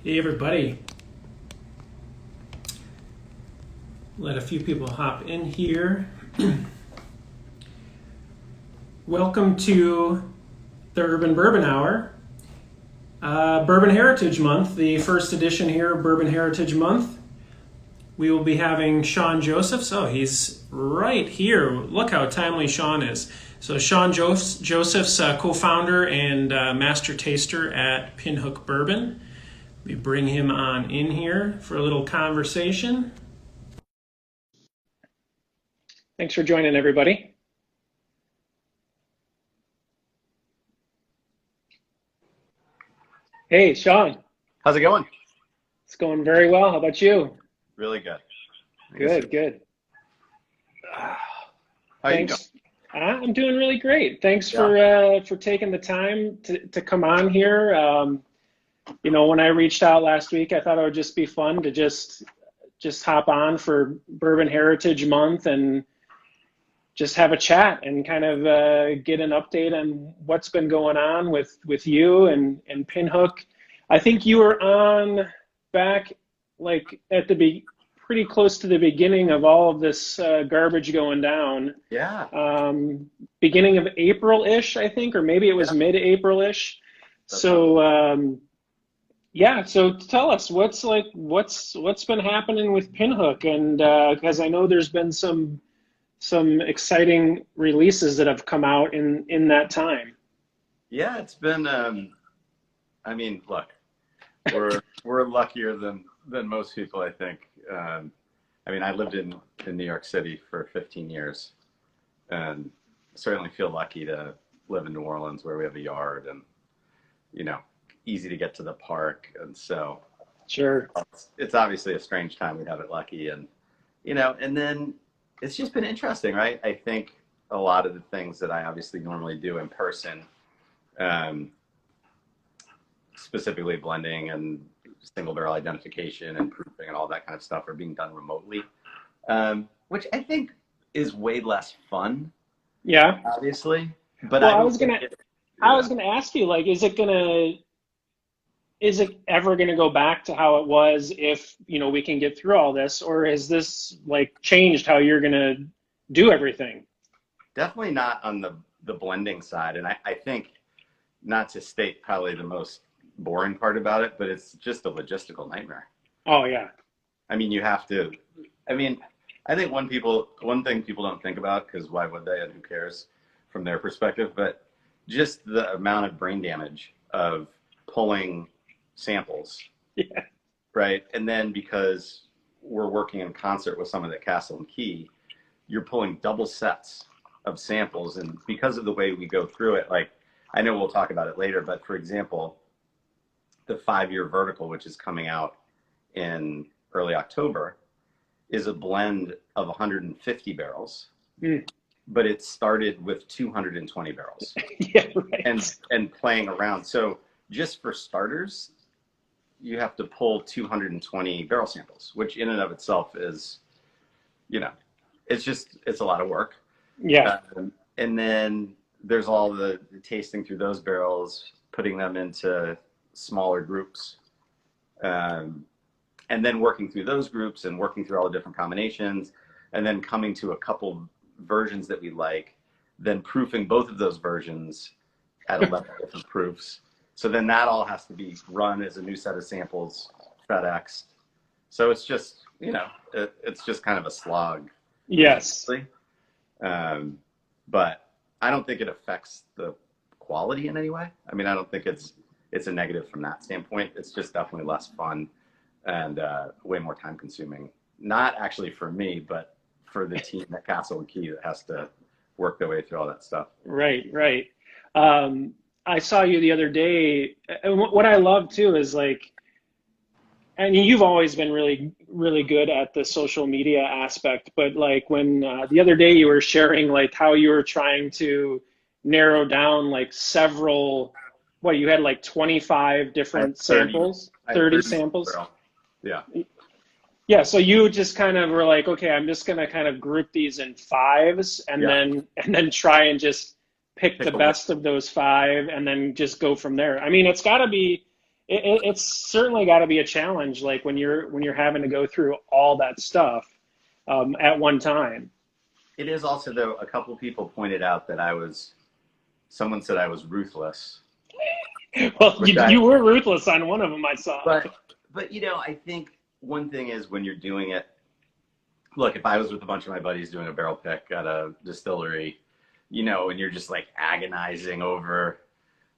Hey everybody, let a few people hop in here. Welcome to the Urban Bourbon Hour, Bourbon Heritage Month, the first edition here, Bourbon Heritage Month. We will be having Sean Josephs. Oh, he's right here. Look how timely Sean is. So Sean Josephs, co-founder and master taster at Pinhook Bourbon. We bring him on in here for a little conversation. Thanks for joining, everybody. Hey, Sean. How's it going? It's going very well. How about you? Really good. Good. How are you doing? Thanks. I'm doing really great. Thanks for taking the time to come on here. When I reached out last week, I thought it would just be fun to just hop on for Bourbon Heritage Month and just have a chat and kind of get an update on what's been going on with you and Pinhook. I think you were on back like at the pretty close to the beginning of all of this garbage going down. Yeah. Beginning of April-ish, I think, or maybe it was mid-April-ish. So so tell us what's been happening with Pinhook, and because I know there's been some exciting releases that have come out in that time. Yeah, it's been look, we're luckier than most people, I think. I lived in New York City for 15 years and certainly feel lucky to live in New Orleans where we have a yard and easy to get to the park, and so sure, it's obviously a strange time we have it lucky, and and then it's just been interesting, right? I think a lot of the things that I obviously normally do in person, specifically blending and single barrel identification and proofing and all that kind of stuff, are being done remotely, which I think is way less fun. Yeah, obviously. But well, I was gonna ask you, like, is it ever gonna go back to how it was if we can get through all this, or has this like changed how you're gonna do everything? Definitely not on the blending side, and I think, not to state probably the most boring part about it, but it's just a logistical nightmare. Oh yeah. You have to. I think one thing people don't think about, because why would they, and who cares from their perspective, but just the amount of brain damage of pulling samples. Yeah. Right. And then because we're working in concert with someone at Castle and Key, you're pulling double sets of samples. And because of the way we go through it, like, I know we'll talk about it later, but for example, the 5-year vertical, which is coming out in early October, is a blend of 150 barrels, but it started with 220 barrels. Yeah, right. And playing around. So just for starters, you have to pull 220 barrel samples, which in and of itself is, it's a lot of work. Yeah. And then there's all the tasting through those barrels, putting them into smaller groups, and then working through those groups and working through all the different combinations, and then coming to a couple versions that we like, then proofing both of those versions at 11 different proofs. So then that all has to be run as a new set of samples, FedExed. So it's just, it's just kind of a slog. Yes. But I don't think it affects the quality in any way. I don't think it's a negative from that standpoint. It's just definitely less fun and way more time consuming. Not actually for me, but for the team at Castle and Key that has to work their way through all that stuff. Right. I saw you the other day, and what I love too is you've always been really, really good at the social media aspect, but like when the other day you were sharing like how you were trying to narrow down like several, you had like 25 different samples, 30 samples. Yeah. Yeah, so you just kind of were like, okay, I'm just gonna kind of group these in 5s, and then try and just pick the best of those 5, and then just go from there. It's gotta be it's certainly got to be a challenge, like when you're having to go through all that stuff at one time. It is also, though, a couple people pointed out that someone said I was ruthless. Well, you were ruthless on one of them, I saw. But you know, I think one thing is when you're doing it, look, if I was with a bunch of my buddies doing a barrel pick at a distillery, you know, and you're just like agonizing over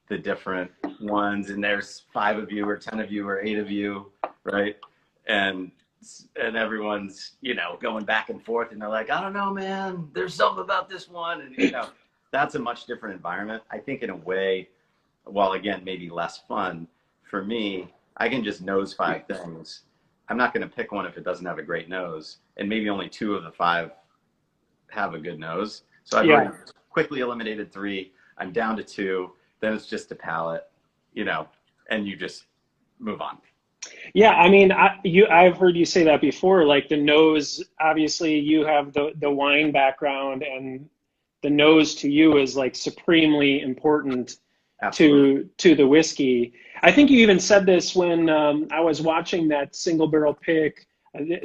the different ones, and there's 5 of you or 10 of you or 8 of you, right? And everyone's, you know, going back and forth, and they're like, I don't know, man, there's something about this one. And, you know, that's a much different environment. I think in a way, while again, maybe less fun for me, I can just nose 5 things. I'm not going to pick one if it doesn't have a great nose, and maybe only 2 of the 5 have a good nose. So I've already quickly eliminated 3. I'm down to 2. Then it's just a palate, you know, and you just move on. Yeah, I mean, I've heard you say that before. Like the nose, obviously, you have the wine background, and the nose to you is like supremely important to the whiskey. I think you even said this when I was watching that single barrel pick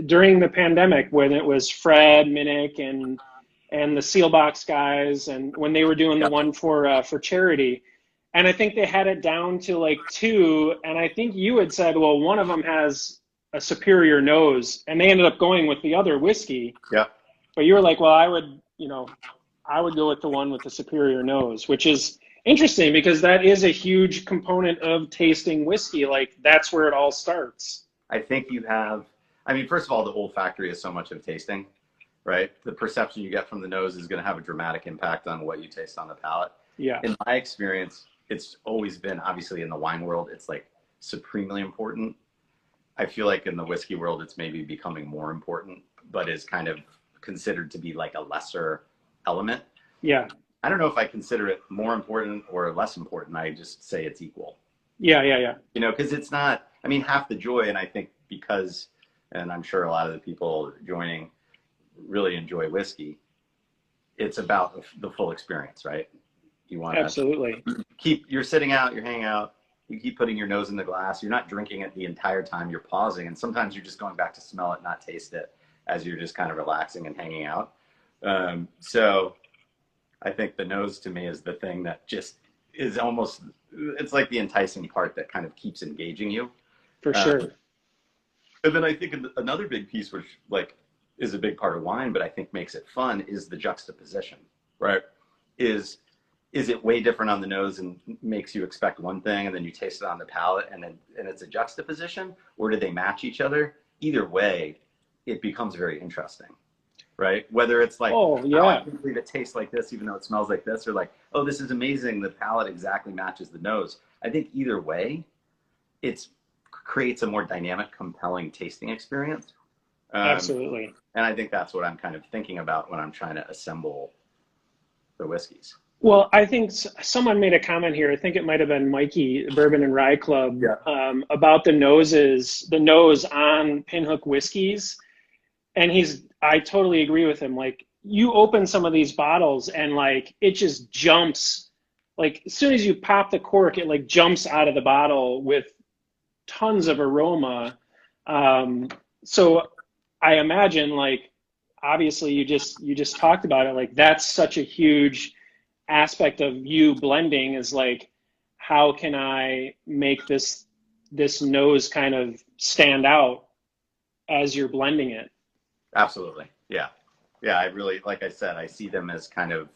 during the pandemic, when it was Fred Minnick and the Sealbox guys, and when they were doing the one for charity. And I think they had it down to like 2. And I think you had said, well, one of them has a superior nose, and they ended up going with the other whiskey. Yeah. But you were like, well, I would go with the one with the superior nose, which is interesting because that is a huge component of tasting whiskey. Like that's where it all starts. I think I mean, first of all, the olfactory is so much of tasting, right? The perception you get from the nose is going to have a dramatic impact on what you taste on the palate. Yeah. In my experience, it's always been, obviously in the wine world, it's like supremely important. I feel like in the whiskey world, it's maybe becoming more important, but is kind of considered to be like a lesser element. Yeah. I don't know if I consider it more important or less important. I just say it's equal. Yeah. You know, because it's not, I mean, half the joy, and I think because, and I'm sure a lot of the people joining really enjoy whiskey, it's about the full experience, right? You want to absolutely you're sitting out, you're hanging out, you keep putting your nose in the glass. You're not drinking it the entire time. You're pausing, and sometimes you're just going back to smell it, not taste it, as you're just kind of relaxing and hanging out. So I think the nose to me is the thing that just is almost, it's like the enticing part that kind of keeps engaging you. For sure. And then I think another big piece, which like is a big part of wine, but I think makes it fun, is the juxtaposition, right? Is it way different on the nose and makes you expect one thing, and then you taste it on the palate, and it's a juxtaposition, or do they match each other? Either way, it becomes very interesting, right? Whether it's like, oh yeah, I can't believe it tastes like this, even though it smells like this, or like, oh, this is amazing, the palate exactly matches the nose. I think either way, it creates a more dynamic, compelling tasting experience. Absolutely. And I think that's what I'm kind of thinking about when I'm trying to assemble the whiskeys. Well, I think someone made a comment here. I think it might have been Mikey, Bourbon and Rye Club, about the nose on Pinhook whiskeys. And I totally agree with him. Like, you open some of these bottles and like, it just jumps. Like, as soon as you pop the cork, it like jumps out of the bottle with tons of aroma. So I imagine, like, obviously you just talked about it. Like, that's such a huge aspect of you blending, is like, how can I make this nose kind of stand out as you're blending it? Absolutely. Yeah. I really, like I said, I see them as kind of,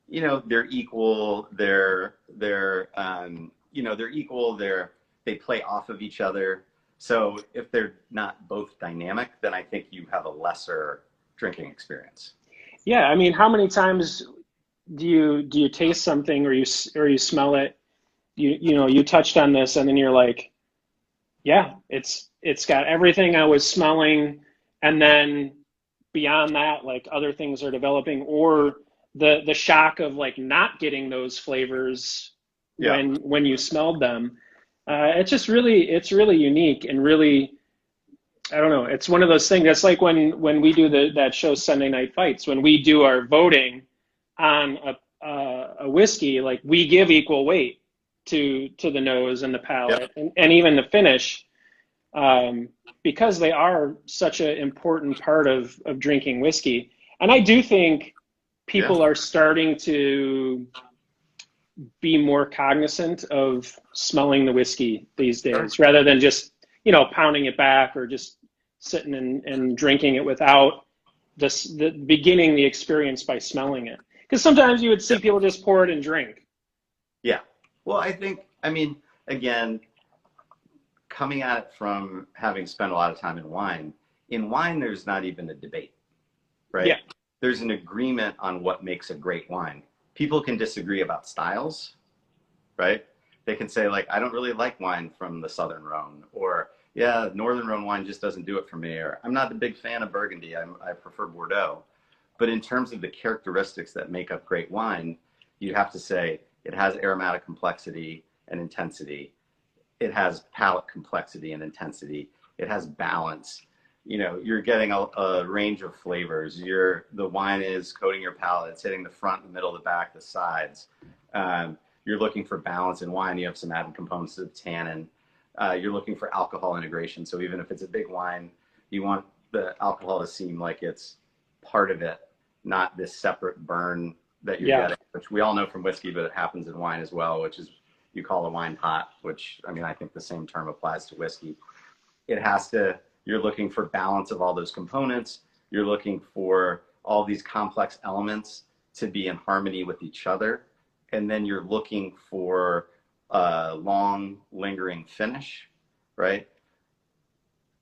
you know, they're equal. They're equal. They play off of each other. So if they're not both dynamic, then I think you have a lesser drinking experience. Yeah. I mean, how many times do you taste something, or you smell it, you touched on this, and then you're like, yeah, it's got everything I was smelling, and then beyond that, like, other things are developing, or the shock of like not getting those flavors when you smelled them. It's really unique, and really, I don't know, it's one of those things. That's like when we do that show Sunday Night Fights, when we do our voting on a whiskey, like, we give equal weight. to the nose and the Yep. palate, and even the finish, because they are such an important part of drinking whiskey. And I do think Yeah. people are starting to be more cognizant of smelling the whiskey these Sure. days, rather than just, pounding it back or just sitting and drinking it without the beginning the experience by smelling it. Because sometimes you would see people just pour it and drink. Yeah. Well, I mean, again, coming at it from having spent a lot of time in wine, there's not even a debate, right? Yeah. There's an agreement on what makes a great wine. People can disagree about styles, right? They can say, like, I don't really like wine from the Southern Rhone, or yeah, Northern Rhone wine just doesn't do it for me, or I'm not a big fan of Burgundy, I prefer Bordeaux. But in terms of the characteristics that make up great wine, you have to say it has aromatic complexity and intensity. It has palate complexity and intensity. It has balance. You're getting a range of flavors. The wine is coating your palate. It's hitting the front, the middle, the back, the sides. You're looking for balance in wine. You have some added components of tannin. You're looking for alcohol integration. So even if it's a big wine, you want the alcohol to seem like it's part of it, not this separate burn that you're getting, which we all know from whiskey, but it happens in wine as well, which is you call a wine hot, which, I mean, I think the same term applies to whiskey. You're looking for balance of all those components. You're looking for all these complex elements to be in harmony with each other. And then you're looking for a long, lingering finish, right?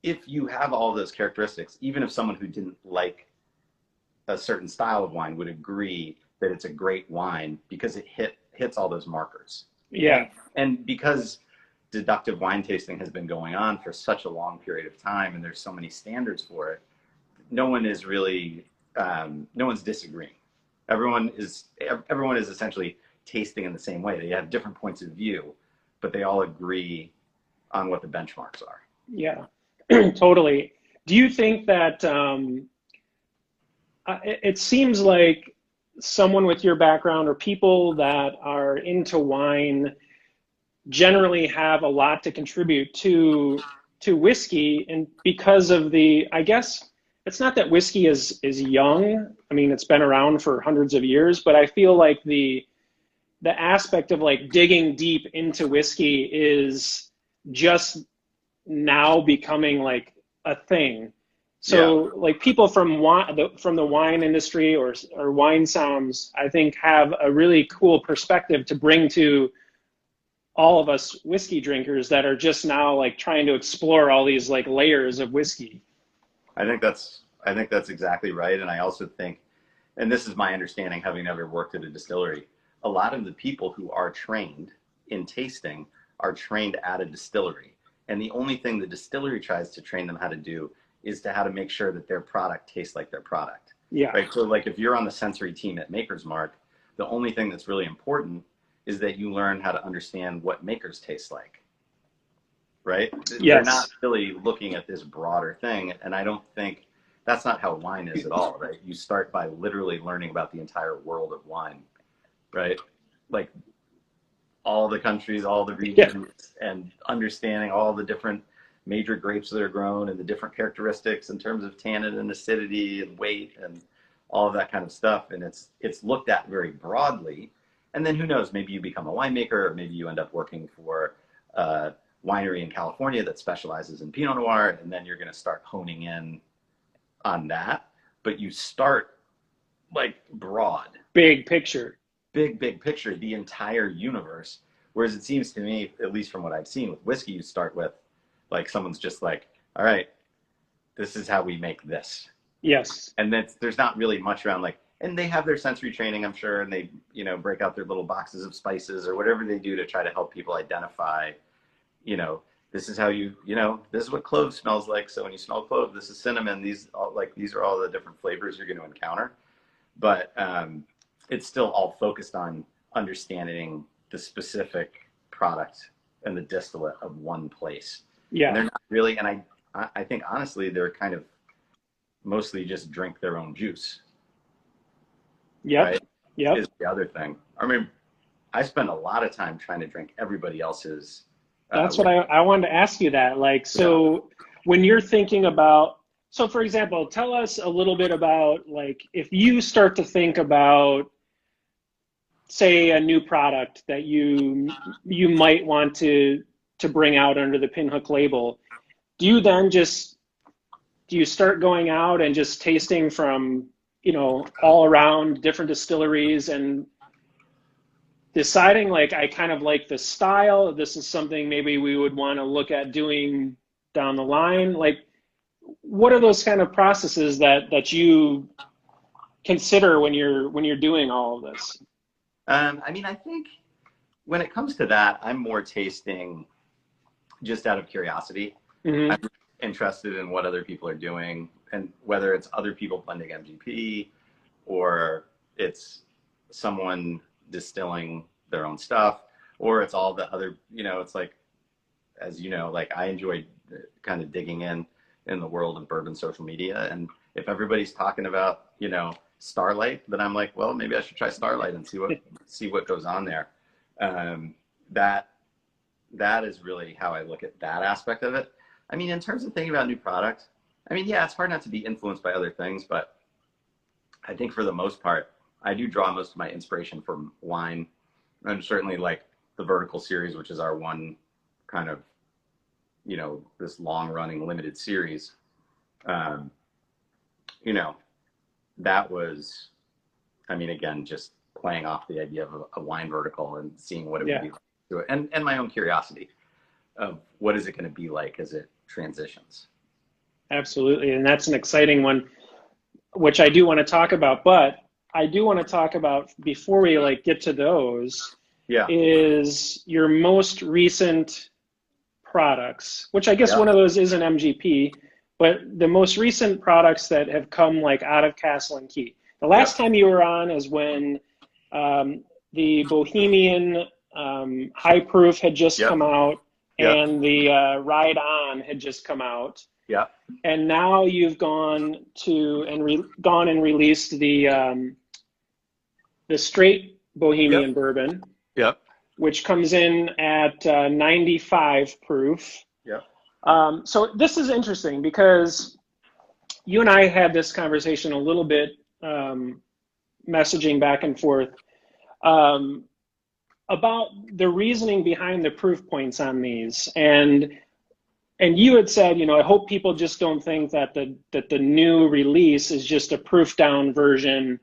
If you have all those characteristics, even if someone who didn't like a certain style of wine would agree that it's a great wine because it hits all those markers. Yeah. And because deductive wine tasting has been going on for such a long period of time, and there's so many standards for it, no one is really, no one's disagreeing. Everyone is essentially tasting in the same way. They have different points of view, but they all agree on what the benchmarks are. Yeah, totally. Do you think that it seems like someone with your background or people that are into wine generally have a lot to contribute to whiskey, and because of I guess it's not that whiskey is young. I mean, it's been around for hundreds of years, but I feel like the aspect of like digging deep into whiskey is just now becoming like a thing. So like people from the wine industry or wine somms, I think have a really cool perspective to bring to all of us whiskey drinkers that are just now like trying to explore all these like layers of whiskey. I think that's exactly right. And I also think, and this is my understanding, having never worked at a distillery, a lot of the people who are trained in tasting are trained at a distillery. And the only thing the distillery tries to train them how to do is how to make sure that their product tastes like their product. Yeah. Right. So like if you're on the sensory team at Maker's Mark, the only thing that's really important is that you learn how to understand what makers taste like. Right? Yes. They're not really looking at this broader thing. And I don't think that's not how wine is at all, right? You start by literally learning about the entire world of wine, right? Like all the countries, all the regions, and understanding all the different major grapes that are grown and the different characteristics in terms of tannin and acidity and weight and all of that kind of stuff. And it's looked at very broadly. And then who knows, maybe you become a winemaker, or maybe you end up working for a winery in California that specializes in Pinot Noir, and then you're going to start honing in on that. But you start like broad. Big picture. Big picture, the entire universe. Whereas it seems to me, at least from what I've seen with whiskey, you start with like someone's just like, all right, this is how we make this. Yes. And then there's not really much around like, and they have their sensory training, I'm sure, and they, break out their little boxes of spices or whatever they do to try to help people identify, this is how this is what clove smells like. So when you smell clove, this is cinnamon. These are all the different flavors you're going to encounter. But it's still all focused on understanding the specific product and the distillate of one place. Yeah. And they're not really, and I think honestly, they're kind of mostly just drink their own juice. Yep. Right? Yep. Is the other thing. I mean, I spend a lot of time trying to drink everybody else's. That's what I wanted to ask you that. Like, so when you're thinking about, so for example, tell us a little bit about, like, if you start to think about, say, a new product that you might want to bring out under the Pinhook label, do you then just, do you start going out and just tasting from, you know, all around different distilleries and deciding, like, I kind of like the style, this is something maybe we would want to look at doing down the line? Like, what are those kind of processes that you consider when you're doing all of this? I mean, I think when it comes to that, I'm more tasting just out of curiosity. Mm-hmm. I'm interested in what other people are doing, and whether it's other people blending MGP or it's someone distilling their own stuff, or it's all the other, you know, it's like, as you know, like I enjoy kind of digging in the world of bourbon social media. And if everybody's talking about, you know, Starlight, then I'm like, well, maybe I should try Starlight and see what goes on there. That is really how I look at that aspect of it. I mean, in terms of thinking about new products, I mean, yeah, it's hard not to be influenced by other things, but I think for the most part, I do draw most of my inspiration from wine, and certainly like the Vertical series, which is our one kind of, you know, this long running limited series. You know, that was, I mean, again, just playing off the idea of a wine vertical and seeing what it would be like to it, and my own curiosity of what is it going to be like as it transitions. Absolutely, and that's an exciting one, which I do want to talk about. But I do want to talk about, before we like get to those, is your most recent products, which I guess one of those is an MGP, but the most recent products that have come like out of Castle and Key. The last time you were on is when the Bohemian High Proof had just come out, and the Ride On had just come out. Yeah. And now you've gone to and gone and released the straight Bohemian bourbon. Yep. Which comes in at 95 proof. Yeah. So this is interesting because you and I had this conversation a little bit, messaging back and forth, about the reasoning behind the proof points on these. And you had said, you know, I hope people just don't think that the new release is just a proof down version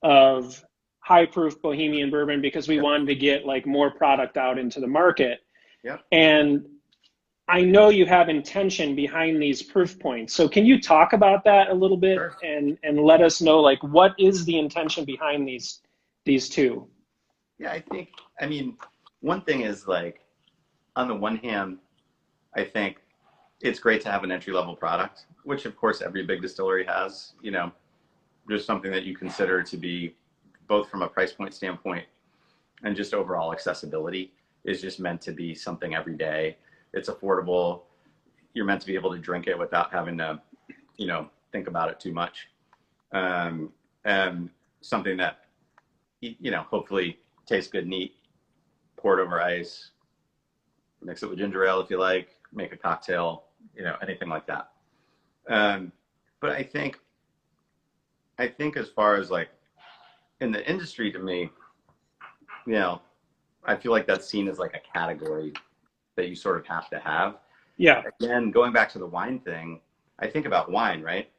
of high proof Bohemian bourbon, because we wanted to get like more product out into the market. Yeah. And I know you have intention behind these proof points. So can you talk about that a little bit? Sure. and let us know, like, what is the intention behind these two? Yeah, I think, I mean, one thing is, like, on the one hand, I think it's great to have an entry-level product, which of course every big distillery has. You know, there's something that you consider to be, both from a price point standpoint and just overall accessibility, is just meant to be something every day. It's affordable. You're meant to be able to drink it without having to, you know, think about it too much. And something that, you know, hopefully tastes good, neat, pour it over ice, mix it with ginger ale if you like, make a cocktail, you know, anything like that. But I think as far as like in the industry, to me, you know, I feel like that's seen as like a category that you sort of have to have. Yeah. Again, going back to the wine thing, I think about wine, right?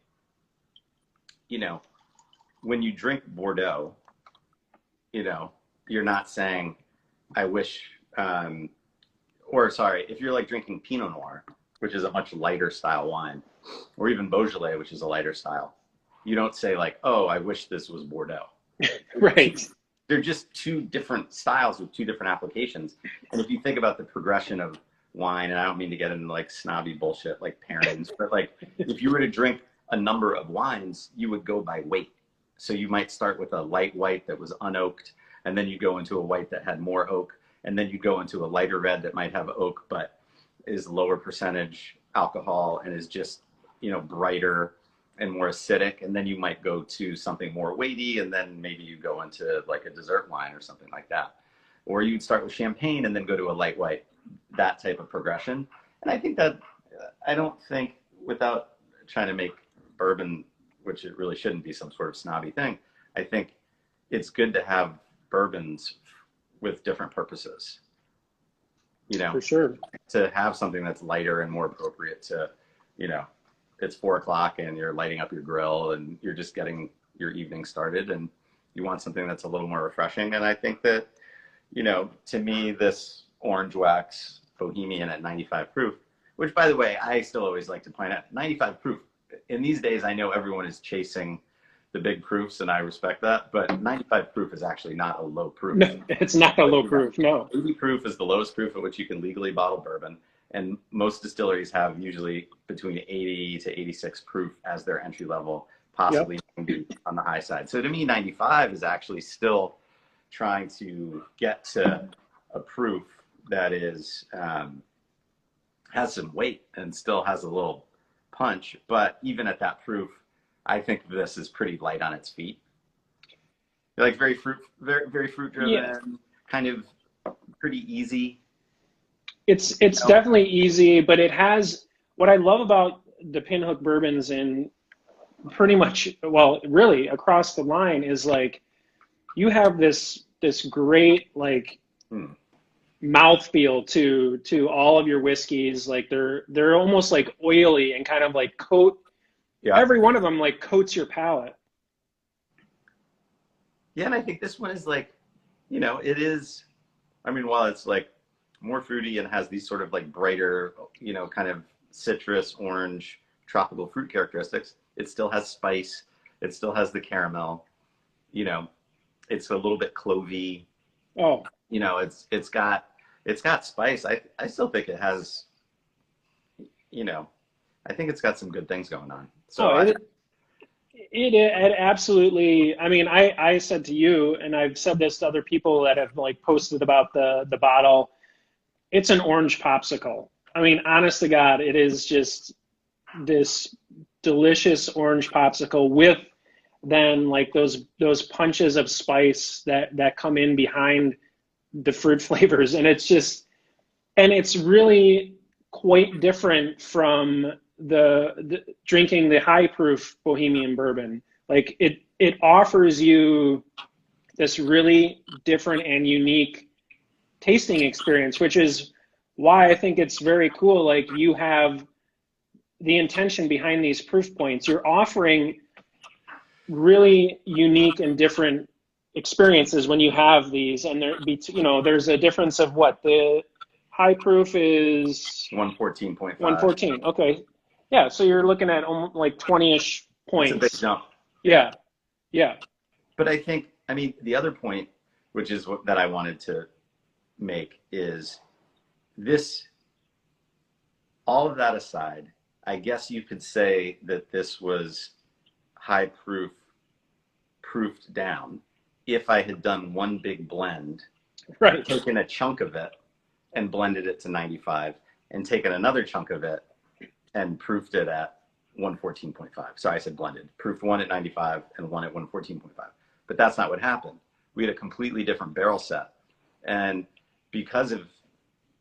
You know, when you drink Bordeaux, you know, you're not saying, I wish, or sorry, if you're like drinking Pinot Noir, which is a much lighter style wine, or even Beaujolais, which is a lighter style, you don't say like, oh, I wish this was Bordeaux. Right. They're just two different styles with two different applications. And if you think about the progression of wine, and I don't mean to get into like snobby bullshit like pairings, but like if you were to drink a number of wines, you would go by weight. So you might start with a light white that was unoaked, and then you go into a white that had more oak, and then you go into a lighter red that might have oak but is lower percentage alcohol and is just, you know, brighter and more acidic, and then you might go to something more weighty, and then maybe you go into like a dessert wine or something like that. or you'd start with champagne and then go to a light white, that type of progression. And I think that, I don't think, without trying to make bourbon, which it really shouldn't be some sort of snobby thing, I think it's good to have bourbons with different purposes. You know, For sure. to have something that's lighter and more appropriate to, you know, it's 4 o'clock and you're lighting up your grill and you're just getting your evening started and you want something that's a little more refreshing. And I think that, you know, to me, this orange wax Bohemian at 95 proof, which, by the way, I still always like to point out, 95 proof. In these days, I know everyone is chasing the big proofs, and I respect that, but 95 proof is actually not a low proof. No, it's not a low proof, no. 80 proof is the lowest proof at which you can legally bottle bourbon, and most distilleries have usually between 80 to 86 proof as their entry level, possibly on the high side. So to me, 95 is actually still trying to get to a proof that is has some weight and still has a little punch. But even at that proof, I think this is pretty light on its feet. Like very fruit driven, kind of pretty easy. It's definitely easy, but it has, what I love about the Pinhook bourbons in pretty much, well, really across the line is like, you have this great like mouthfeel to all of your whiskeys. Like they're almost like oily and kind of like coat. Yeah. Every one of them like coats your palate. Yeah, and I think this one is like, you know, it is, I mean, while it's like more fruity and has these sort of like brighter, you know, kind of citrus, orange, tropical fruit characteristics, it still has spice. It still has the caramel. You know, it's a little bit clovey. Oh. You know, it's got spice. I still think it has, you know, I think it's got some good things going on. So it absolutely, I mean, I said to you, and I've said this to other people that have like posted about the bottle, it's an orange popsicle. I mean, honest to God, it is just this delicious orange popsicle with then like those punches of spice that come in behind the fruit flavors. And it's just, and it's really quite different from the drinking the high proof Bohemian bourbon. Like it offers you this really different and unique tasting experience, which is why I think it's very cool. Like you have the intention behind these proof points. You're offering really unique and different experiences when you have these, and there's a difference of what the high proof is 114.5. 114. Okay. Yeah, so you're looking at like 20-ish points. It's a big jump. Yeah. But I think, I mean, the other point, which is that I wanted to make, is this, all of that aside, I guess you could say that this was high proof, proofed down, if I had done one big blend, right, taken a chunk of it and blended it to 95, and taken another chunk of it and proofed it at 114.5. Sorry, I said blended. Proofed one at 95 and one at 114.5. But that's not what happened. We had a completely different barrel set. And because of,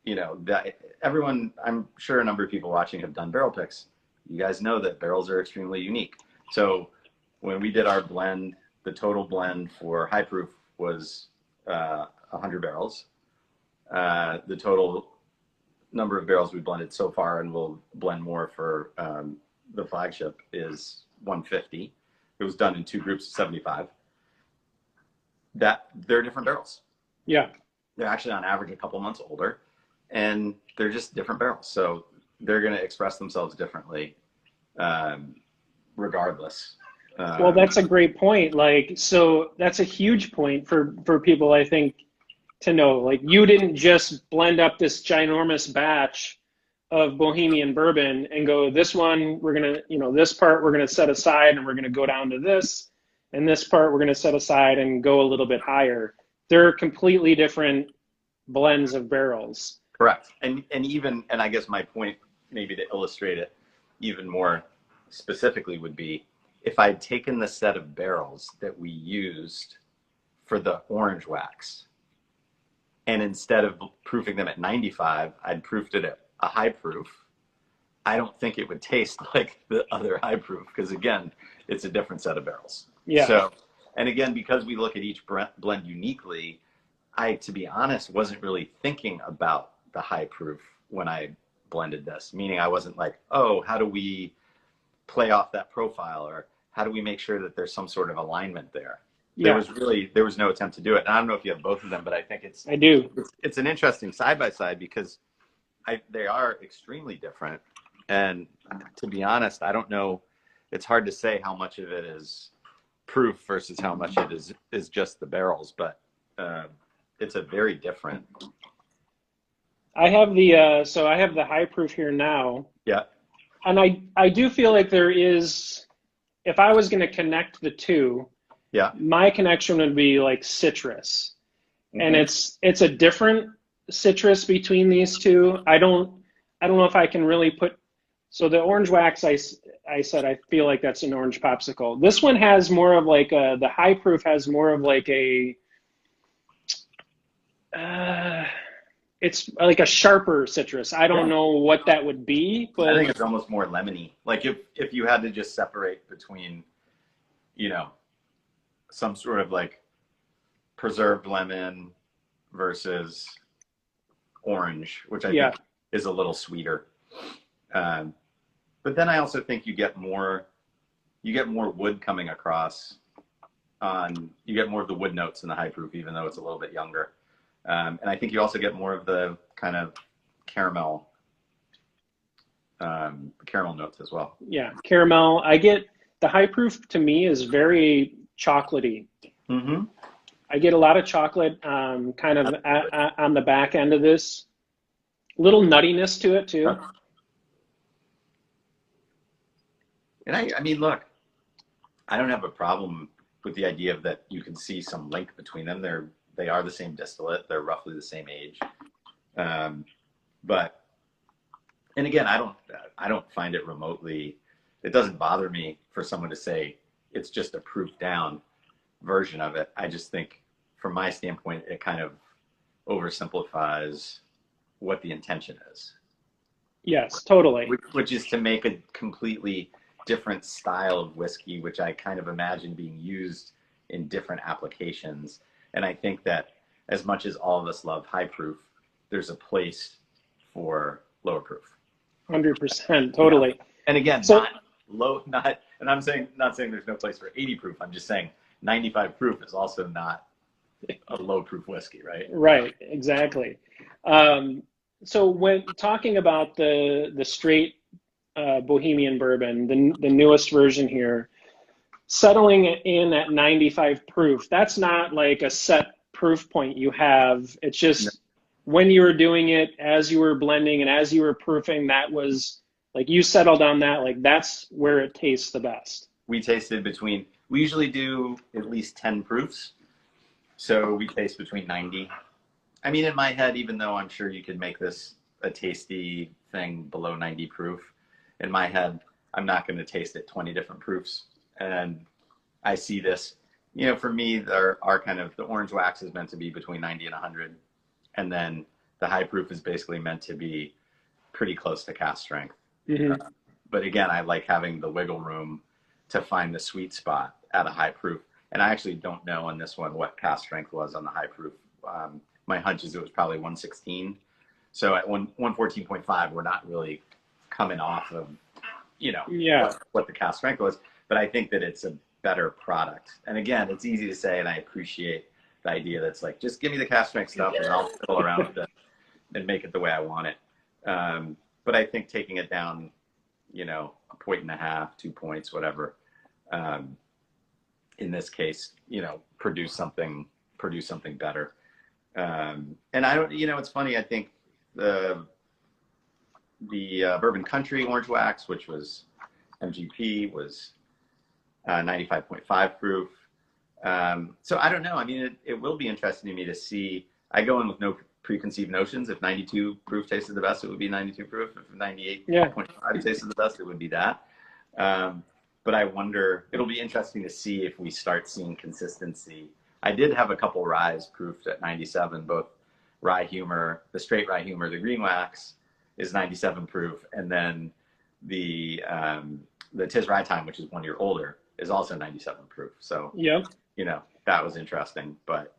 you know, that everyone, I'm sure a number of people watching have done barrel picks. You guys know that barrels are extremely unique. So when we did our blend, the total blend for high proof was 100 barrels. The total number of barrels we blended so far, and we'll blend more for the flagship, is 150. It was done in 2 groups of 75. That they're different barrels. Yeah. They're actually on average a couple months older, and they're just different barrels. So they're going to express themselves differently, regardless. Well, that's a great point. Like, so that's a huge point for people, I think, to know. Like, you didn't just blend up this ginormous batch of Bohemian bourbon and go, this one, we're going to, you know, this part we're going to set aside and we're going to go down to this, and this part we're going to set aside and go a little bit higher. They're completely different blends of barrels. Correct. And I guess my point, maybe to illustrate it even more specifically, would be if I'd taken the set of barrels that we used for the orange wax and instead of proofing them at 95, I'd proofed it at a high proof, I don't think it would taste like the other high proof, because again, it's a different set of barrels. Yeah. So, and again, because we look at each blend uniquely, I, to be honest, wasn't really thinking about the high proof when I blended this, meaning I wasn't like, oh, how do we play off that profile, or how do we make sure that there's some sort of alignment there? Yeah. There was no attempt to do it. And I don't know if you have both of them, but I think I do. It's an interesting side by side, because they are extremely different. And to be honest, I don't know. It's hard to say how much of it is proof versus how much it is just the barrels, but it's a very different. I have the high proof here now. Yeah. And I do feel like there is, if I was going to connect the two, yeah, my connection would be like citrus. Mm-hmm. And it's a different citrus between these two. I don't know if I can really put, so the orange wax, I said I feel like that's an orange popsicle. This one has more of like the high proof has more of like it's like a sharper citrus. I don't know what that would be, but I think it's almost more lemony. Like if you had to just separate between, some sort of like preserved lemon versus orange, which I think is a little sweeter. But then I also think you get more wood coming across you get more of the wood notes in the high proof, even though it's a little bit younger. And I think you also get more of the kind of caramel notes as well. Yeah, caramel. I get the high proof to me is very chocolatey. Mm-hmm. I get a lot of chocolate kind of on the back end of this. Little nuttiness to it too. And I mean, look, I don't have a problem with the idea of that you can see some link between them. They are the same distillate. They're roughly the same age. But, and again, I don't find it remotely, it doesn't bother me for someone to say it's just a proof down version of it. I just think from my standpoint, it kind of oversimplifies what the intention is. Yes, totally. Which is to make a completely different style of whiskey, which I kind of imagine being used in different applications. And I think that as much as all of us love high proof, there's a place for lower proof. 100%, totally. Yeah. And again, and I'm not saying there's no place for 80 proof. I'm just saying 95 proof is also not a low proof whiskey, right? Right, exactly. So when talking about the straight Bohemian bourbon, the newest version here, settling in at 95 proof, that's not like a set proof point you have. It's just when you were doing it, as you were blending and as you were proofing, that was like you settled on that, like that's where it tastes the best. We usually do at least 10 proofs. So we taste between 90. I mean, in my head, even though I'm sure you could make this a tasty thing below 90 proof, in my head, I'm not going to taste it 20 different proofs. And I see this, for me, our kind of the orange wax is meant to be between 90 and 100. And then the high proof is basically meant to be pretty close to cask strength. Mm-hmm. But again, I like having the wiggle room to find the sweet spot at a high proof. And I actually don't know on this one what cask strength was on the high proof. My hunch is it was probably 116. So at 114.5, we're not really coming off of, what the cask strength was. But I think that it's a better product. And again, it's easy to say, and I appreciate the idea that's like, just give me the cask strength stuff and I'll fiddle around with it and make it the way I want it. But I think taking it down, a point and a half, 2 points, whatever, in this case, produce something better. And I don't, it's funny. I think the Bourbon Country Orange Wax, which was MGP, was 95.5 proof. So I don't know. I mean, it will be interesting to me to see. I go in with no preconceived notions. If 92 proof tasted the best, it would be 92 proof. If 98.5 tasted the best, it would be that. But I wonder, it'll be interesting to see if we start seeing consistency. I did have a couple ryes proofed at 97, both rye humor, the straight rye humor, the green wax is 97 proof, and then the Tis Rye Time, which is 1 year older, is also 97 proof. So Yep. you know, that was interesting. But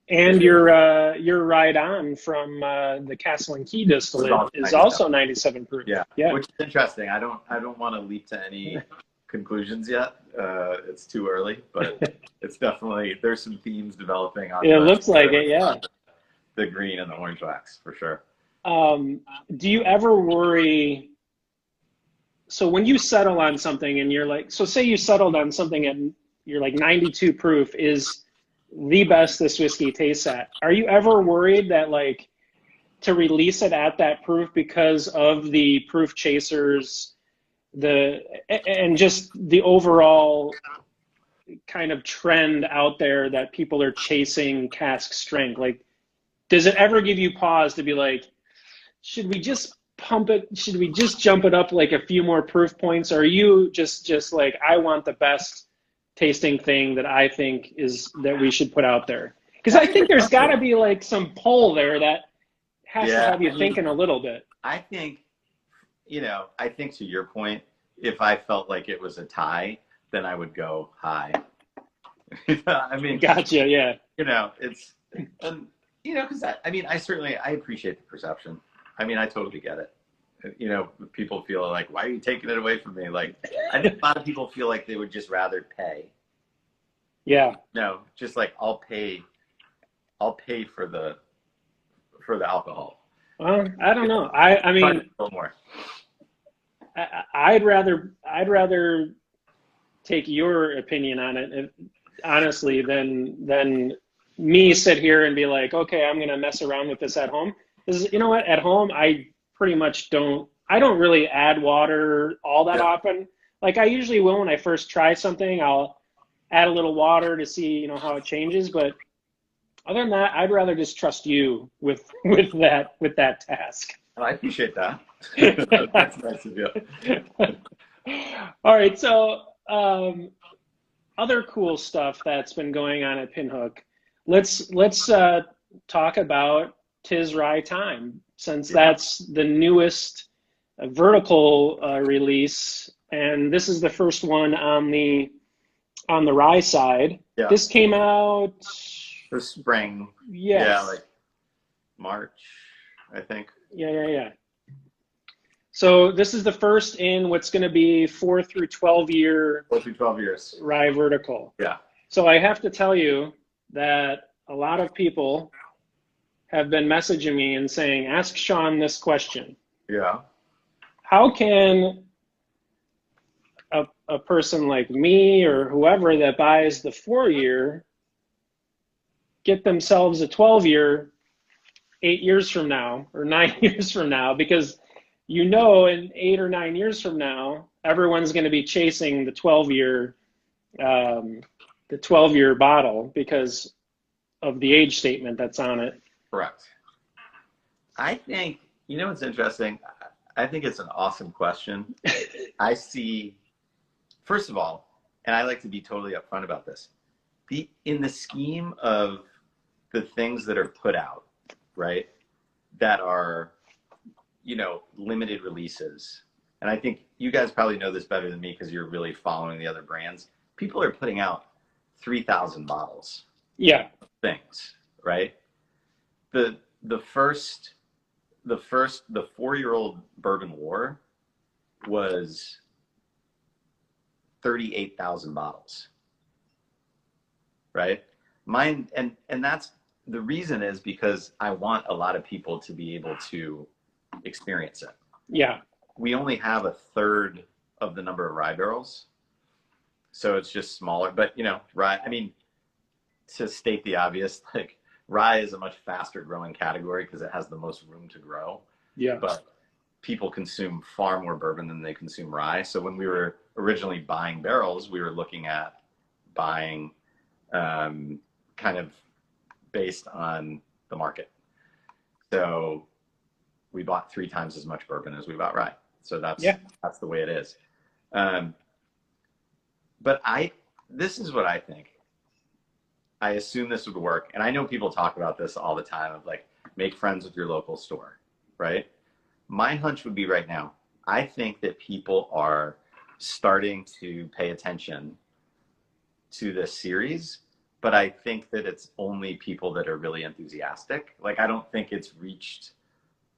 and your Ride On from the Castle and Key distillate is also 97 proof. Yeah, yeah, which is interesting. I don't want to leap to any conclusions yet. It's too early, but it's definitely, there's some themes developing on. It looks like it. Yeah, the green and the orange wax for sure. Do you ever worry? So when you settle on something and you're like, so say you settled on something and you're like 92 proof is the best this whiskey tastes at. Are you ever worried that like to release it at that proof because of the proof chasers, and just the overall kind of trend out there that people are chasing cask strength? Like, does it ever give you pause to be like, should we just pump it? Should we just jump it up like a few more proof points? Or are you just like, I want the best tasting thing that I think is that we should put out there? Because I think there's got to be like some pull there that has to have you thinking a little bit. I think, I think to your point, if I felt like it was a tie, then I would go high. I mean, gotcha. Yeah. It's, and because I appreciate the perception. I mean, I totally get it. People feel like, why are you taking it away from me? Like, I think a lot of people feel like they would just rather pay. Yeah. No, just like I'll pay for the alcohol. Well, I don't know. I mean, a little more. I'd rather take your opinion on it, honestly, than me sit here and be like, okay, I'm gonna mess around with this at home. Because you know what? At home, I pretty much don't really add water all that often. Like I usually will when I first try something, I'll add a little water to see, how it changes. But other than that, I'd rather just trust you with that task. I appreciate that. That's nice of you. All right. So other cool stuff that's been going on at Pinhook. Let's talk about Tis Rye Time, since that's the newest vertical release, and this is the first one on the rye side. Yeah. This came out this spring. Yes. Yeah, like March, I think. Yeah. So this is the first in what's going to be 4 through 12 years rye vertical. Yeah. So I have to tell you that a lot of people have been messaging me and saying, ask Sean this question. Yeah. How can a person like me or whoever that buys the 4-year get themselves a 12-year 8 years from now or 9 years from now? Because in 8 or 9 years from now, everyone's going to be chasing the 12-year bottle because of the age statement that's on it. Correct. I think, what's interesting? I think it's an awesome question. I see, first of all, and I like to be totally upfront about this, in the scheme of the things that are put out, right, that are, limited releases, and I think you guys probably know this better than me because you're really following the other brands. People are putting out 3,000 bottles. Yeah. Things, right? The 4-year-old bourbon war was 38,000 bottles, right? Mine, and that's the reason is because I want a lot of people to be able to experience it. Yeah. We only have a third of the number of rye barrels, so it's just smaller. But rye, I mean, to state the obvious, like rye is a much faster growing category because it has the most room to grow. Yeah. But people consume far more bourbon than they consume rye. So when we were originally buying barrels, we were looking at buying kind of based on the market. So we bought 3 times as much bourbon as we bought rye. So that's the way it is. But this is what I think. I assume this would work. And I know people talk about this all the time of like, make friends with your local store, right? My hunch would be right now, I think that people are starting to pay attention to this series, but I think that it's only people that are really enthusiastic. Like, I don't think it's reached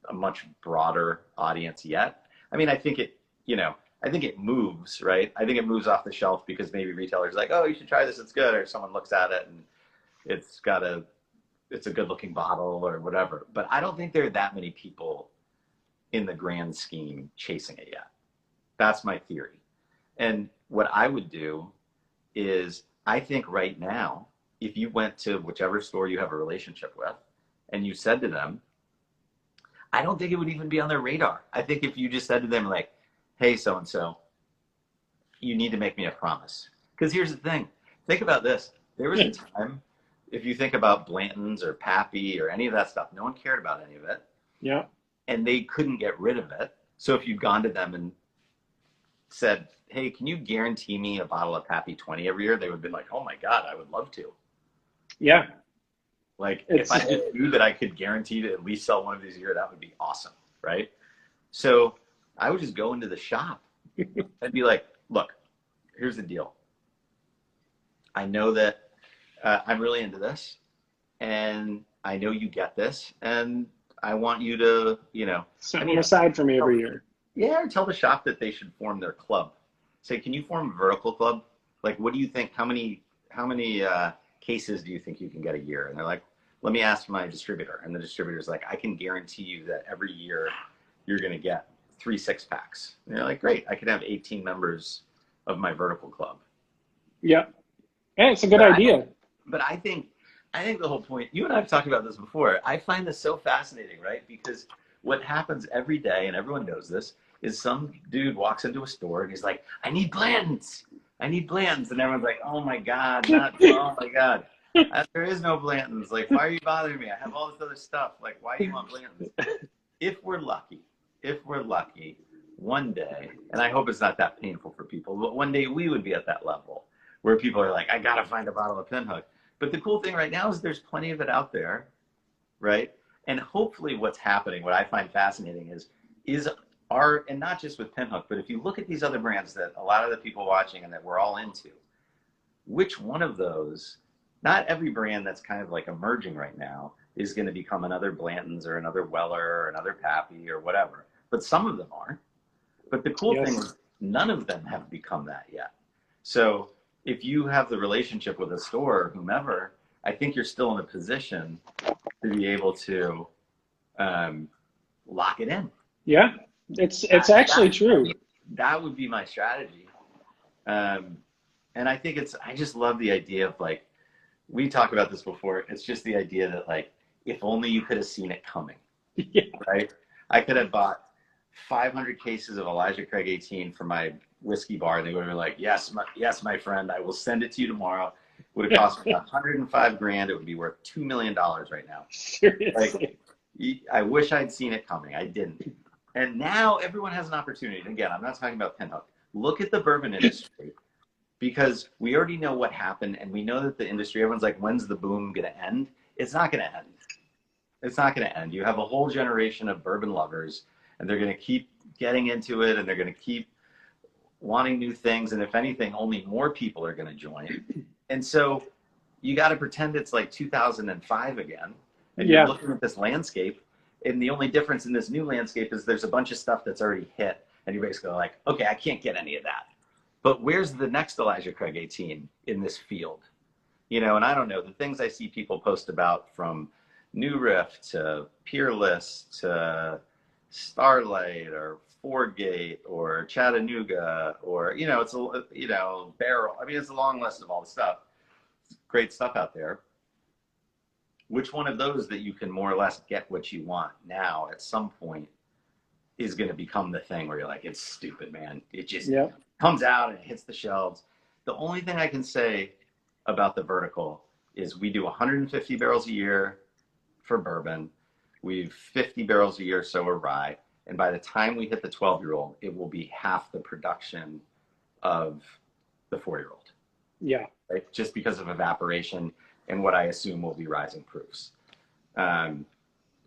a much broader audience yet. I mean, I think it, you know, I think it moves, right? I think it moves off the shelf because maybe retailers are like, oh, you should try this, it's good. Or someone looks at it and it's a good looking bottle or whatever. But I don't think there are that many people in the grand scheme chasing it yet. That's my theory. And what I would do is, I think right now, if you went to whichever store you have a relationship with and you said to them, I don't think it would even be on their radar. I think if you just said to them like, hey, so-and-so, you need to make me a promise. Because here's the thing. Think about this. There was a time, if you think about Blanton's or Pappy or any of that stuff, no one cared about any of it. Yeah. And they couldn't get rid of it. So if you'd gone to them and said, hey, can you guarantee me a bottle of Pappy 20 every year? They would have been like, oh my God, I would love to. Yeah. Like, if I just knew that I could guarantee to at least sell one of these a year, that would be awesome, right? So I would just go into the shop and be like, look, here's the deal. I know that I'm really into this, and I know you get this, and I want you to, you know. Set one aside for me every year. Yeah, or tell the shop that they should form their club. Say, can you form a vertical club? Like, what do you think, how many cases do you think you can get a year? And they're like, let me ask my distributor. And the distributor's like, I can guarantee you that every year you're going to get 3 6-packs. And they're like, great, I could have 18 members of my vertical club. Yeah. Yeah, it's a good idea. But I think the whole point, you and I have talked about this before. I find this so fascinating, right? Because what happens every day, and everyone knows this, is some dude walks into a store and he's like, I need Blantons. I need Blantons. And everyone's like, oh my God, oh my God. There is no Blantons. Like, why are you bothering me? I have all this other stuff. Like, why do you want Blantons? If we're lucky, one day, and I hope it's not that painful for people, but one day we would be at that level where people are like, I got to find a bottle of Pinhook. But the cool thing right now is there's plenty of it out there, right? And hopefully what's happening, what I find fascinating is and not just with Pinhook, but if you look at these other brands that a lot of the people watching and that we're all into, which one of those, not every brand that's kind of like emerging right now is going to become another Blanton's or another Weller or another Pappy or whatever. But some of them are. But the cool thing is none of them have become that yet. So if you have the relationship with a store or whomever, I think you're still in a position to be able to lock it in. Yeah, it's actually true. That would be my strategy. And I think I just love the idea of like, we talked about this before. It's just the idea that like, if only you could have seen it coming, right? I could have bought 500 cases of Elijah Craig 18 for my whiskey bar. And they would have been like, yes, my friend, I will send it to you tomorrow. It would have cost me $105,000. It would be worth $2 million right now. Seriously. Like, I wish I'd seen it coming. I didn't. And now everyone has an opportunity. And again, I'm not talking about Pinhook. Look at the bourbon industry, because we already know what happened, and we know that the industry, everyone's like, when's the boom going to end? It's not going to end. It's not going to end. You have a whole generation of bourbon lovers, and they're going to keep getting into it, and they're going to keep wanting new things. And if anything, only more people are going to join. And so you got to pretend it's like 2005 again. And you're looking at this landscape, and the only difference in this new landscape is there's a bunch of stuff that's already hit. And you're basically like, okay, I can't get any of that. But where's the next Elijah Craig 18 in this field? You know, and I don't know, the things I see people post about, from New Riff to Peerless to Starlight or Foregate or Chattanooga, or, you know, it's a, you know, Barrel. I mean, it's a long list of all the stuff. Great stuff out there. Which one of those that you can more or less get what you want now at some point is going to become the thing where you're like, it's stupid, man. It just comes out and it hits the shelves. The only thing I can say about the vertical is we do 150 barrels a year for bourbon. We've 50 barrels a year, so are rye. And by the time we hit the 12-year-old, it will be half the production of the 4-year-old. Yeah. Right? Just because of evaporation. and what I assume will be rising proofs.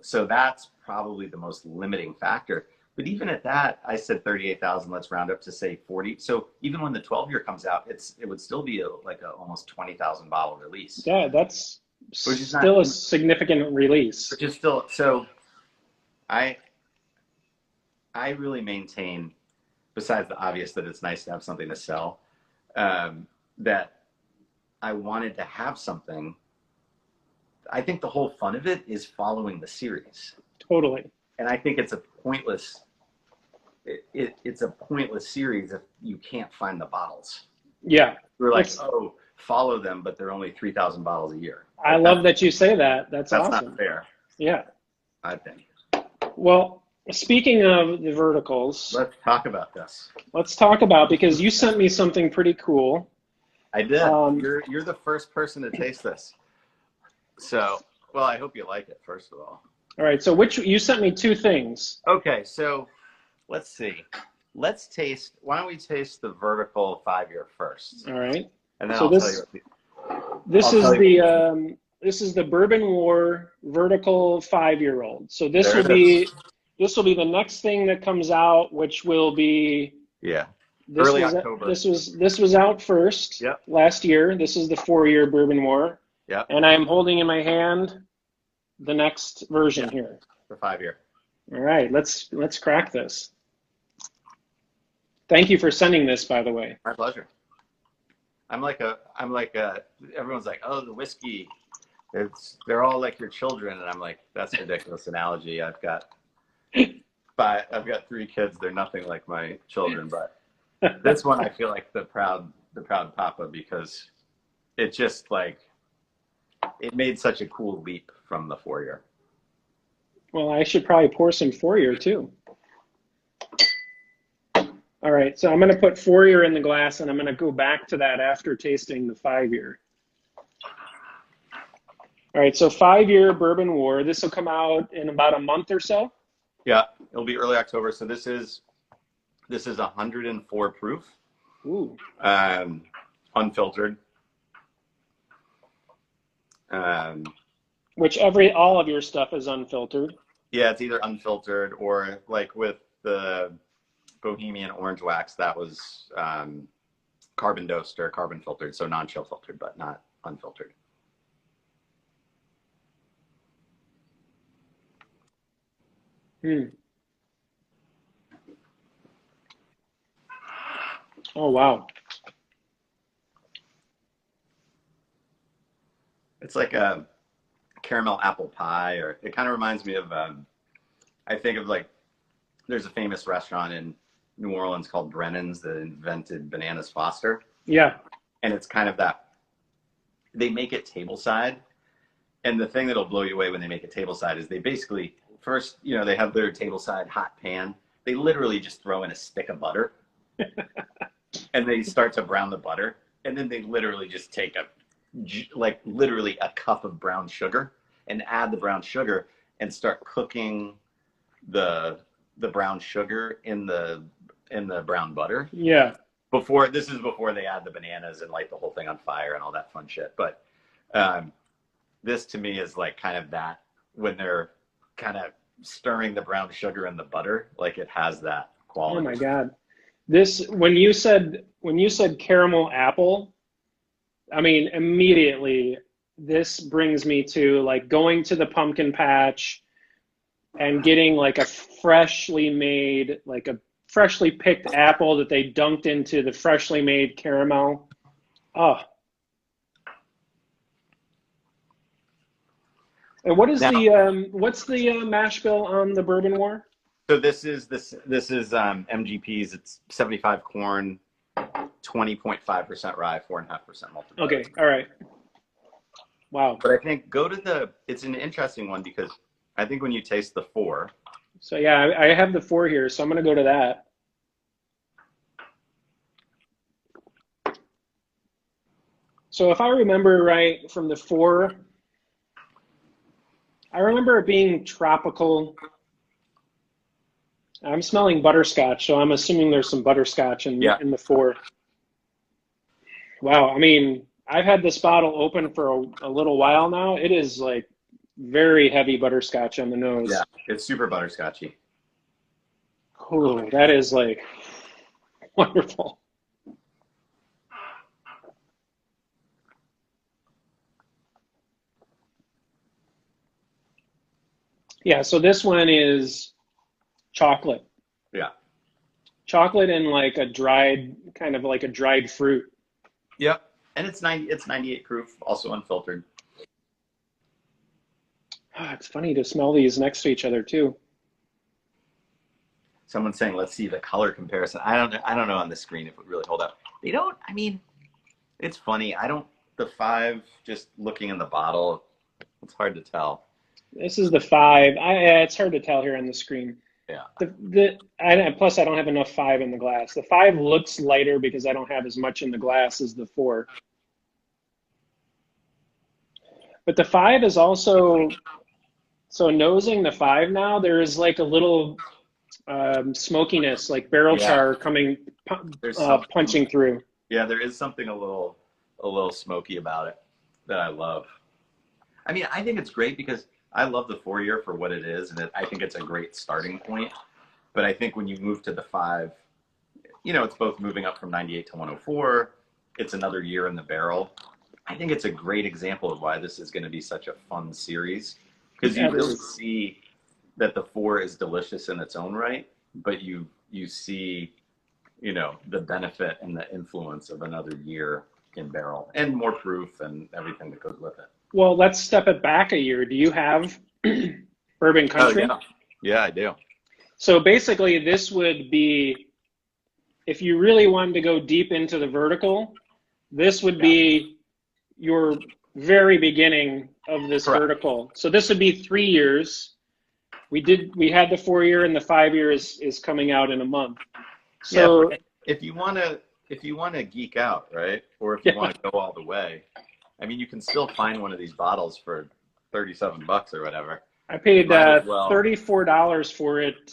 So that's probably the most limiting factor. But even at that, I said 38,000. Let's round up to say 40. So even when the 12-year comes out, it would still be like a almost 20,000 bottle release. Yeah, that's still a significant release. Which is still, so I really maintain, besides the obvious that it's nice to have something to sell, that I wanted to have something. I think the whole fun of it is following the series. Totally. And I think it's a pointless. It's a pointless series if you can't find the bottles. Yeah. We're like, oh, follow them, but they're only 3,000 bottles a year. I love that you say that. That's awesome. That's not fair. Yeah. I think. Well, speaking of the verticals, let's talk about this. Let's talk about, because you sent me something pretty cool. I did. You're the first person to taste this. So, well, I hope you like it, first of all. All right. So you sent me two things. Okay. So let's see. Let's taste. Why don't we taste the vertical 5-year first? All right. And then so I'll tell you. This is the Bourbon War vertical 5-year-old. So this will be the next thing that comes out, which will be early October. This was out first last year. This is the 4-year Bourbon War. Yeah. And I'm holding in my hand the next version here. The 5-year. All right, let's crack this. Thank you for sending this, by the way. My pleasure. I'm like everyone's like, oh, the whiskey, they're all like your children, and I'm like, that's a ridiculous analogy. I've got 3 kids. They're nothing like my children, but this one I feel like the proud papa, because it just like it made such a cool leap from the 4-year. Well, I should probably pour some 4-year too. All right, so I'm going to put 4-year in the glass, and I'm going to go back to that after tasting the 5-year. All right, so 5-year Bourbon War. This will come out in about a month or so. Yeah, it'll be early October. So this is 104 proof. Ooh. Unfiltered. Which all of your stuff is unfiltered. Yeah, it's either unfiltered or like with the Bohemian Orange Wax, that was carbon dosed or carbon filtered, so non-chill filtered, but not unfiltered. Oh, wow. It's like a caramel apple pie, or it kind of reminds me of, I think of like, there's a famous restaurant in New Orleans called Brennan's that invented Bananas Foster. Yeah. And it's kind of that, they make it tableside. And the thing that'll blow you away when they make it tableside is they basically, first, they have their tableside hot pan. They literally just throw in a stick of butter and they start to brown the butter. And then they literally just take literally a cup of brown sugar and add the brown sugar and start cooking the brown sugar in the brown butter. Yeah. This is before they add the bananas and light the whole thing on fire and all that fun shit. But this to me is like kind of that, when they're kind of stirring the brown sugar in the butter, like it has that quality. Oh my God. When you said caramel apple, I mean, immediately this brings me to like going to the pumpkin patch and getting like a freshly picked apple that they dunked into the freshly made caramel. Oh. And what's the mash bill on the Bourbon War? So this is MGPs. It's 75 corn, 20.5% rye, 4.5% malted. Okay, all right. Wow. But I think it's an interesting one, because I think when you taste the 4. So yeah, I have the 4 here, so I'm going to go to that. So if I remember right from the 4, I remember it being tropical. I'm smelling butterscotch, so I'm assuming there's some butterscotch in the 4. Wow, I mean, I've had this bottle open for a little while now. It is like very heavy butterscotch on the nose. Yeah, it's super butterscotchy. Oh, that is like wonderful. Yeah, so this one is chocolate. Yeah. Chocolate and like a dried, kind of like a dried fruit. Yep. And it's 98 proof, also unfiltered. Ah, it's funny to smell these next to each other too. Someone's saying, let's see the color comparison. I don't know on the screen if it would really hold up. They don't, I mean, it's funny. The 5, just looking in the bottle, it's hard to tell. This is the 5. It's hard to tell here on the screen. Yeah. Plus, I don't have enough 5 in the glass. The 5 looks lighter because I don't have as much in the glass as the 4. But the 5 is also, so nosing the 5 now, there is like a little smokiness, like barrel char coming, punching through. Yeah, there is something a little smoky about it that I love. I mean, I think it's great because I love the 4-year for what it is, and I think it's a great starting point. But I think when you move to the 5, it's both moving up from 98 to 104. It's another year in the barrel. I think it's a great example of why this is going to be such a fun series, because you really see that the 4 is delicious in its own right, but you see, the benefit and the influence of another year in barrel and more proof and everything that goes with it. Well, let's step it back a year. Do you have Bourbon Country? Oh, yeah, I do. So basically, this would be, if you really wanted to go deep into the vertical, this would be your very beginning of this vertical. So this would be 3 years. We had the 4-year, and the 5-year is coming out in a month. So if you want to geek out, right, or if you want to go all the way, I mean, you can still find one of these bottles for $37 or whatever. I paid $34 for it.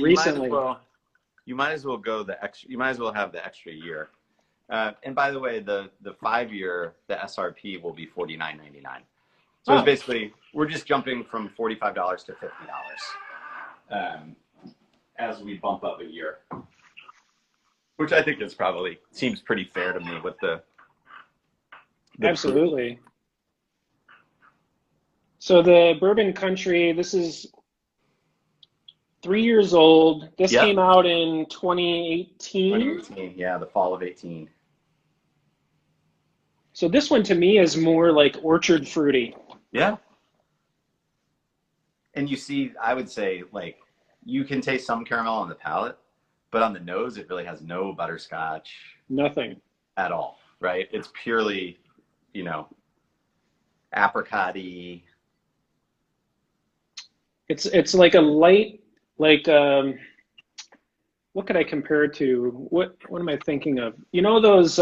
Recently. You might as well go the extra. You might as well have the extra year. And by the way, the 5-year, the SRP will be $49.99. So it's basically, we're just jumping from $45 to $50 as we bump up a year, which I think seems pretty fair to me with the Absolutely. So the Bourbon Country, this is 3 years old. This came out in 2018. 2018, yeah, the fall of 18. So this one to me is more like orchard fruity. Yeah. And you see, I would say, like, you can taste some caramel on the palate, but on the nose, it really has no butterscotch. Nothing. At all, right? It's purely, apricot-y. It's like a light, like, what could I compare it to? What am I thinking of? Those,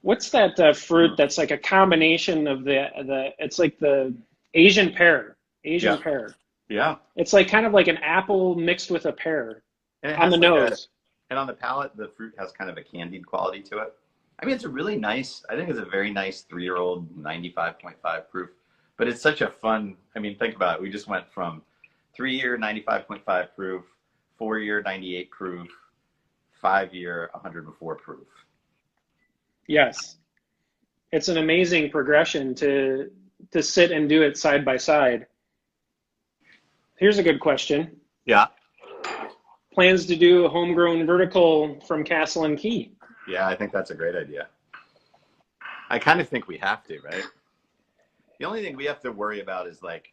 what's that fruit that's like a combination of it's like the Asian pear. Pear. Yeah. It's like kind of like an apple mixed with a pear on the nose. And on the palate, the fruit has kind of a candied quality to it. I mean, it's a really nice, I think it's a very nice 3-year-old 95.5 proof, but it's such a fun, I mean, think about it. We just went from 3-year 95.5 proof, 4-year 98 proof, 5-year 104 proof. Yes. It's an amazing progression to sit and do it side by side. Here's a good question. Yeah. Plans to do a homegrown vertical from Castle and Key? Yeah, I think that's a great idea. I kind of think we have to, right? The only thing we have to worry about is like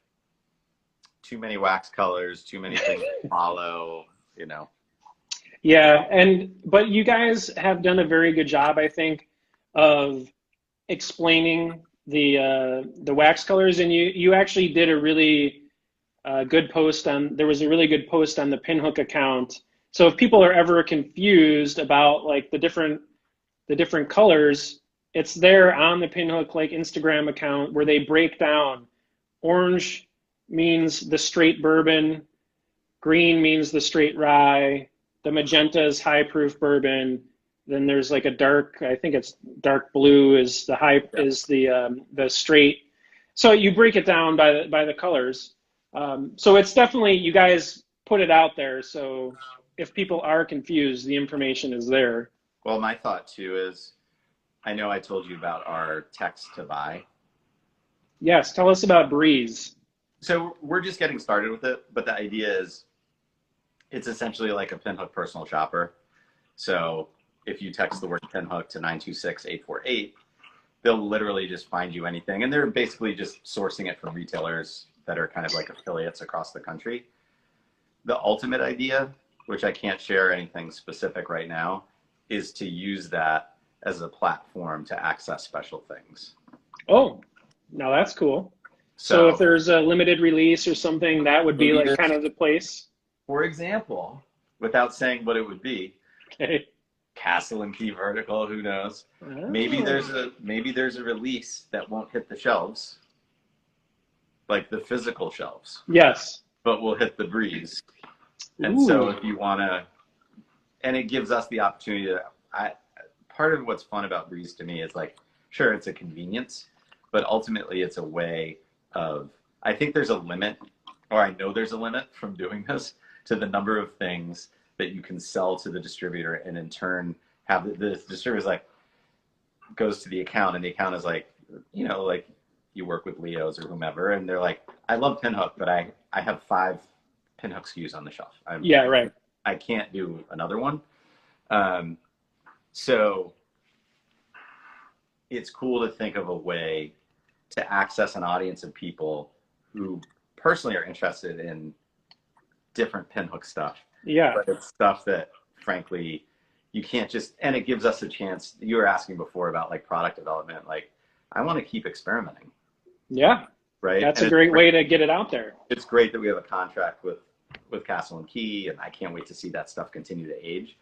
too many wax colors, too many things to follow, Yeah, but you guys have done a very good job, I think, of explaining the wax colors, and you actually did a really good post there was a really good post on the Pinhook account. So if people are ever confused about like the different colors, it's there on the Pinhook like Instagram account where they break down. Orange means the straight bourbon, green means the straight rye, the magenta is high proof bourbon, Then there's like a dark, I think it's dark blue is the high, Yeah. is the straight. So you break it down by the colors. So it's definitely, you guys put it out there. So if people are confused, the information is there. Well, my thought too is, I know I told you about our text to buy. Yes, tell us about Breeze. So we're just getting started with it, but the idea is it's essentially like a Pinhook personal shopper. So if you text the word Pinhook to 926-848, they'll literally just find you anything. And they're basically just sourcing it from retailers that are kind of like affiliates across the country. The ultimate idea, which I can't share anything specific right now, is to use that as a platform to access special things. Oh, now that's cool. So if there's a limited release or something, that would be like kind of the place. For example, without saying what it would be, Okay. Castle and Key vertical, who knows? Oh. Maybe there's a release that won't hit the shelves, like the physical shelves. Yes. But will hit the Breeze. And Ooh. so if you want to, and it gives us the opportunity to, part of what's fun about Breeze to me is like, sure, it's a convenience, but ultimately it's a way of, I think there's a limit, or I know there's a limit from doing this, to the number of things that you can sell to the distributor, and in turn have the distributor's like, goes to the account, and the account is like, you know, like you work with Leo's or whomever, and they're like, I love Pinhook, but I have 5 Pinhook SKUs on the shelf. Yeah, right. I can't do another one. So it's cool to think of a way to access an audience of people who personally are interested in different Pinhook stuff. Yeah. But it's stuff that, frankly, you can't just, and it gives us a chance. You were asking before about like product development. Like, I want to keep experimenting. Yeah. Right. That's a great way to get it out there. It's great that we have a contract with Castle and Key, and I can't wait to see that stuff continue to age.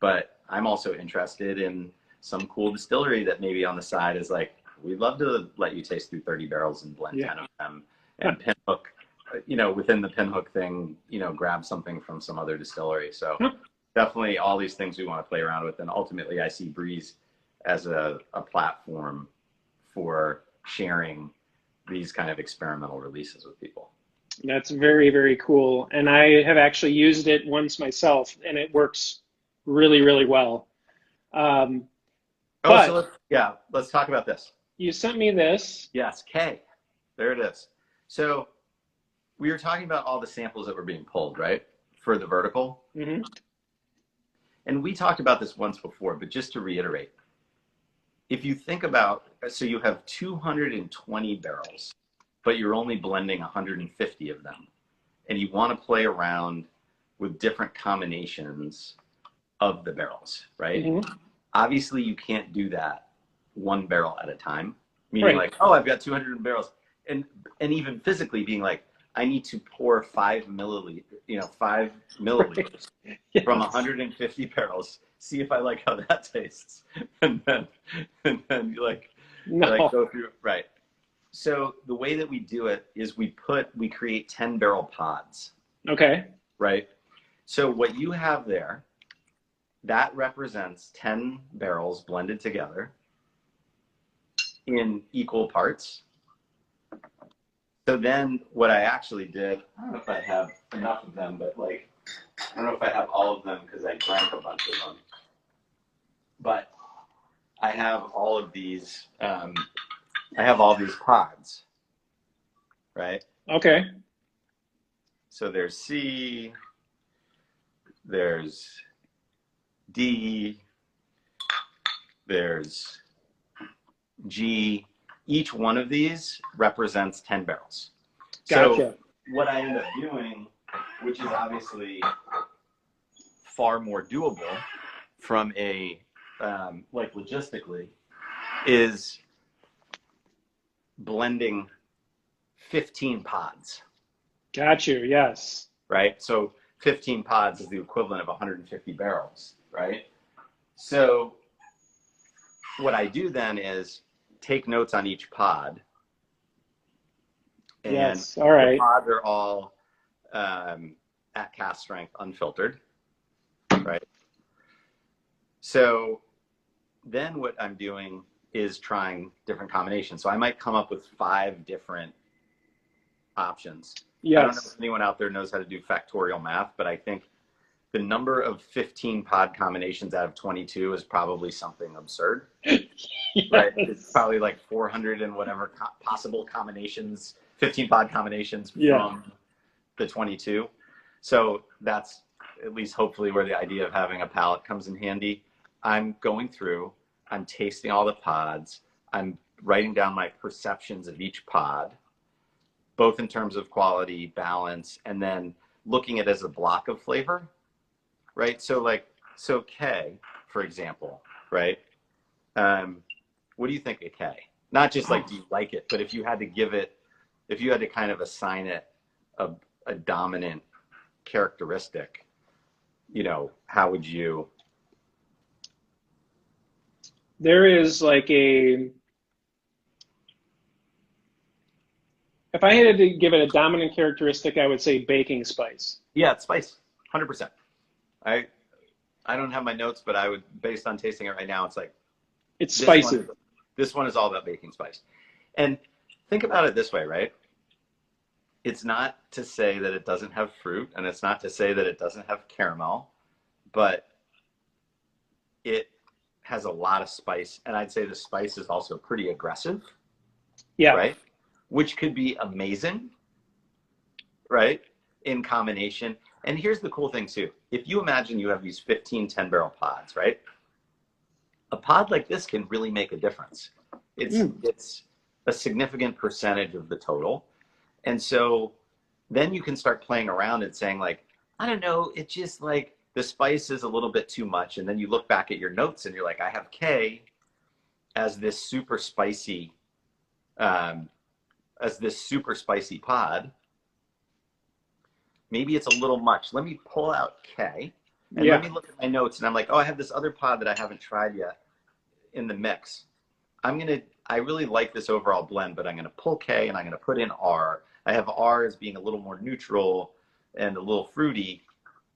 But I'm also interested in some cool distillery that maybe on the side is like, we'd love to let you taste through 30 barrels and blend 10 of them. And Pinhook, you know, within the Pinhook thing, you know, grab something from some other distillery. So definitely all these things we want to play around with. And ultimately, I see Breeze as a platform for sharing these kind of experimental releases with people. That's very, very cool. And I have actually used it once myself, and it works really, really well. So let's talk about this. You sent me this. Yes, K. There it is. So we were talking about all the samples that were being pulled, right, for the vertical. Mm-hmm. And we talked about this once before, but just to reiterate, if you think about, so you have 220 barrels, but you're only blending 150 of them, and you want to play around with different combinations of the barrels, right? Mm-hmm. Obviously, you can't do that one barrel at a time, meaning like, oh, I've got 200 barrels, and even physically being like, I need to pour 5 milliliters, yes, from 150 barrels. See if I like how that tastes, and then you like go through, right? So the way that we do it is we create 10 barrel pods. Okay. Right. So what you have there, that represents 10 barrels blended together in equal parts. So then what I actually did, I don't know if I have enough of them, but like, I don't know if I have all of them because I drank a bunch of them. But I have all of these, I have all these pods, right? Okay. So there's C, there's D, there's G. Each one of these represents 10 barrels. Gotcha. So what I end up doing, which is obviously far more doable from a, like logistically, is blending 15 pods. Got you, yes. Right? So 15 pods is the equivalent of 150 barrels, right? So what I do then is take notes on each pod. And yes, all right. The pods are all at cask strength, unfiltered, right? So then what I'm doing is trying different combinations. So I might come up with 5 different options. Yes. I don't know if anyone out there knows how to do factorial math, but I think the number of 15 pod combinations out of 22 is probably something absurd. Yes. Right? It's probably like 400 and whatever possible combinations, 15 pod combinations from the 22. So that's at least hopefully where the idea of having a palate comes in handy. I'm going through, I'm tasting all the pods, I'm writing down my perceptions of each pod, both in terms of quality, balance, and then looking at it as a block of flavor, right? So K, for example, right? What do you think of K? Not just like, do you like it, but if you had to give it, if you had to kind of assign it a dominant characteristic, you know, how would you? There is like if I had to give it a dominant characteristic, I would say baking spice. Yeah, it's spice, 100%. I don't have my notes, but I would, based on tasting it right now, it's like, it's spicy. This one is all about baking spice. And think about it this way, right? It's not to say that it doesn't have fruit, and it's not to say that it doesn't have caramel, but it has a lot of spice. And I'd say the spice is also pretty aggressive. Yeah. Right? Which could be amazing, right? In combination. And here's the cool thing too. If you imagine you have these 15 10-barrel pods, right? A pod like this can really make a difference. It's a significant percentage of the total. And so then you can start playing around and saying like, I don't know, it's just like the spice is a little bit too much. And then you look back at your notes and you're like, I have K as this super spicy pod. Maybe it's a little much. Let me pull out K and let me look at my notes. And I'm like, oh, I have this other pod that I haven't tried yet in the mix. I really like this overall blend, but I'm going to pull K and I'm going to put in R. I have R as being a little more neutral and a little fruity.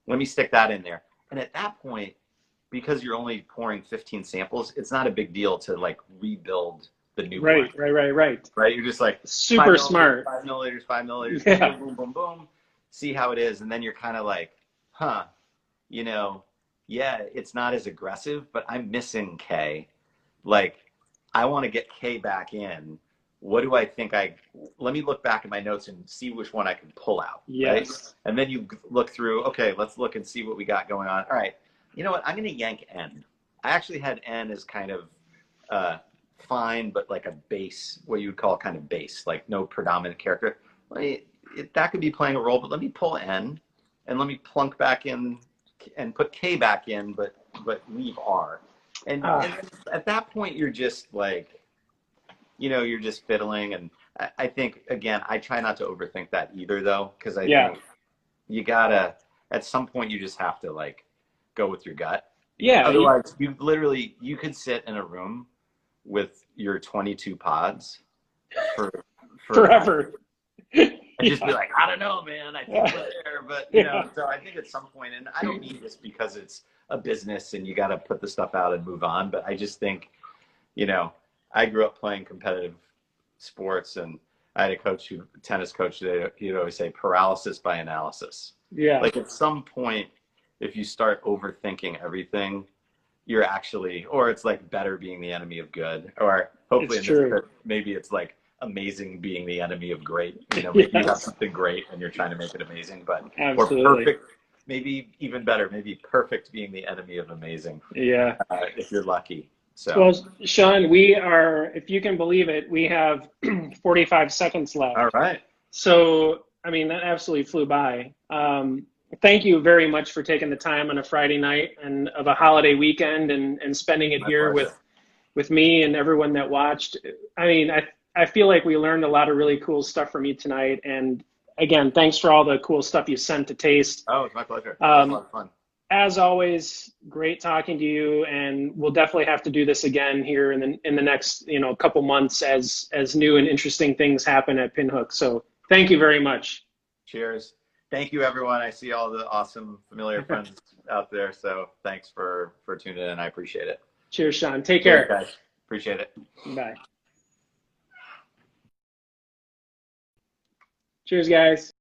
Let me stick that in there. And at that point, because you're only pouring 15 samples, it's not a big deal to like rebuild the new one. Right. You're just like super smart. 5 milliliters, 5 milliliters, Yeah. boom, boom, boom, boom. See how it is. And then you're kind of like, huh, you know, yeah, it's not as aggressive, but I'm missing K. Like, I want to get K back in. What do I think let me look back at my notes and see which one I can pull out. Yes. Right? And then you look through, okay, let's look and see what we got going on. All right. You know what? I'm going to yank N. I actually had N as kind of fine, but like a base, what you would call kind of base, like no predominant character. That could be playing a role, but let me pull N and let me plunk back in and put K back in, but leave R. And at that point, you're just like, you know, you're just fiddling. And I think, again, I try not to overthink that either, though, because I think you gotta, at some point, you just have to like go with your gut. Yeah. Otherwise, you could sit in a room with your 22 pods for forever. And just be like, I don't know, man. I think we're there, but you know. So I think at some point, and I don't mean this because it's a business and you got to put the stuff out and move on, but I just think, you know, I grew up playing competitive sports, and I had a tennis coach that he'd always say paralysis by analysis. Yeah. Like at some point, if you start overthinking everything, you're actually, or it's like better being the enemy of good, or hopefully maybe it's like amazing being the enemy of great. You know, maybe you have something great and you're trying to make it amazing, but or perfect, maybe even better, maybe perfect being the enemy of amazing. Yeah. If you're lucky. So. Well, Sean, we are, if you can believe it, we have 45 seconds left. All right. So, I mean, that absolutely flew by. Thank you very much for taking the time on a Friday night and of a holiday weekend and spending it here with me and everyone that watched. I mean, I feel like we learned a lot of really cool stuff from you tonight. And again, thanks for all the cool stuff you sent to taste. Oh, it's my pleasure. It was a lot of fun. As always, great talking to you, and we'll definitely have to do this again here in the next couple months as new and interesting things happen at Pinhook. So thank you very much. Cheers. Thank you, everyone. I see all the awesome familiar friends out there. So thanks for tuning in. I appreciate it. Cheers, Sean. Take Cheers, care. guys. Appreciate it. Bye. Cheers, guys.